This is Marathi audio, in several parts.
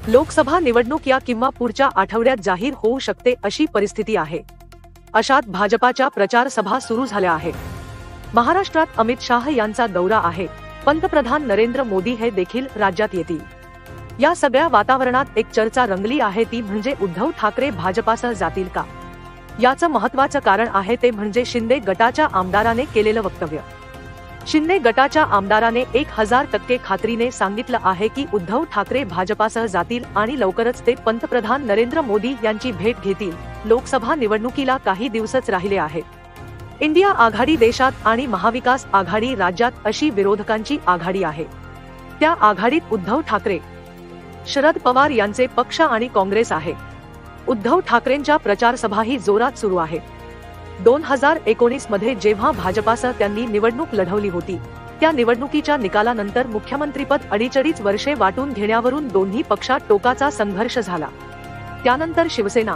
लोकसभा निवडणूक या किंवा पुढच्या आठवड्यात जाहीर होऊ शकते अशी परिस्थिती आहे। अशात भाजपाच्या प्रचार सभा सुरू झाल्या आहेत। महाराष्ट्रात अमित शाह यांचा दौरा आहे। पंतप्रधान नरेंद्र मोदी हे देखील राज्यात येतील। या सगळ्या वातावरणात एक चर्चा रंगली आहे, ती म्हणजे उद्धव ठाकरे भाजपासह जातील का। याचं महत्त्वाचं कारण आहे ते म्हणजे शिंदे गटाच्या आमदाराने केलेलं वक्तव्य। शिंदे गटाच्या आमदाराने 1000% खात्रीने सांगितलं आहे की उद्धव ठाकरे भाजपासह जातील आणि लवकरच ते पंतप्रधान नरेंद्र मोदी यांची भेट घेतील। लोकसभा निवडणुकीला काही दिवसच राहिले आहेत। इंडिया आघाडी देशात आणि महाविकास आघाडी राज्यात अशी विरोधकांची आघाडी आहे। त्या आघाडीत उद्धव ठाकरे, शरद पवार यांचे पक्ष आणि काँग्रेस आहे। उद्धव ठाकरेंच्या प्रचार सभाही जोरात सुरू आहेत। 2019 मध्ये जेव्हा भाजपासह त्यांनी निवडणूक लढवली होती, त्या निवडणुकीच्या निकालानंतर मुख्यमंत्रीपद 48 वर्षे वाटून घेण्यावरून दोन्ही पक्षात टोकाचा संघर्ष झाला। त्यानंतर शिवसेना,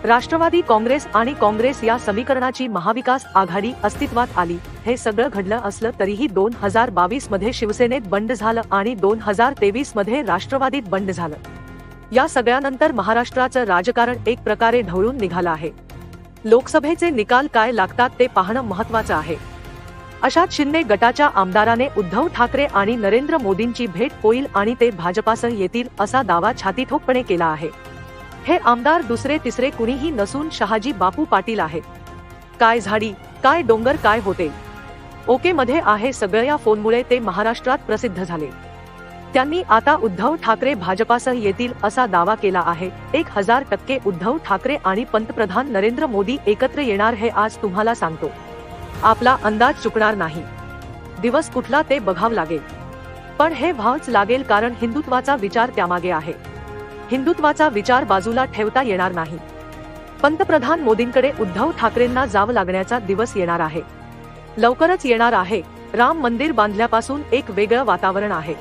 राष्ट्रवादी काँग्रेस आणि काँग्रेस या समीकरणाची महाविकास आघाडी अस्तित्वात आली। हे सगळं घडलं असलं तरीही 2022 मध्ये शिवसेनेत बंड झालं आणि 2023 मध्ये राष्ट्रवादीत बंड झालं। या सगळ्यानंतर महाराष्ट्राचं राजकारण एक प्रकारे ढवळून निघालं आहे। लोकसभेचे निकाल काय लागतात ते पाहणं महत्त्वाचं आहे। अशात शिंदे गटाच्या आमदाराने उद्धव ठाकरे आणि नरेंद्र मोदींची भेट होईल आणि ते भाजपासह येतील असा दावा छातीठोकपणे केला आहे। हे आमदार दुसरे तिसरे कुणीही नसून शहाजी बापू पाटील आहेत। काय झाडी, काय डोंगर, काय होते ओके मध्ये आहे सगळं या फोनमुळे ते महाराष्ट्रात प्रसिद्ध झाले। त्यांनी आता उद्धव ठाकरे भाजपासह येतील असा दावा केला आहे। 1000% उद्धव ठाकरे आणि पंतप्रधान नरेंद्र मोदी एकत्र येणार हे आज तुम्हाला सांगतो। आपला अंदाज चुकणार नाही। दिवस कुठला ते बघावं लागेल, पण हे व्हावंच लागेल कारण हिंदुत्वाचा विचार त्यामागे आहे। हिंदुत्वाचा विचार बाजूला ठेवता येणार नाही। पंतप्रधान मोदींकडे उद्धव ठाकरेंना जावं लागण्याचा दिवस येणार आहे, लवकरच येणार आहे। राम मंदिर बांधल्यापासून एक वेगळं वातावरण आहे।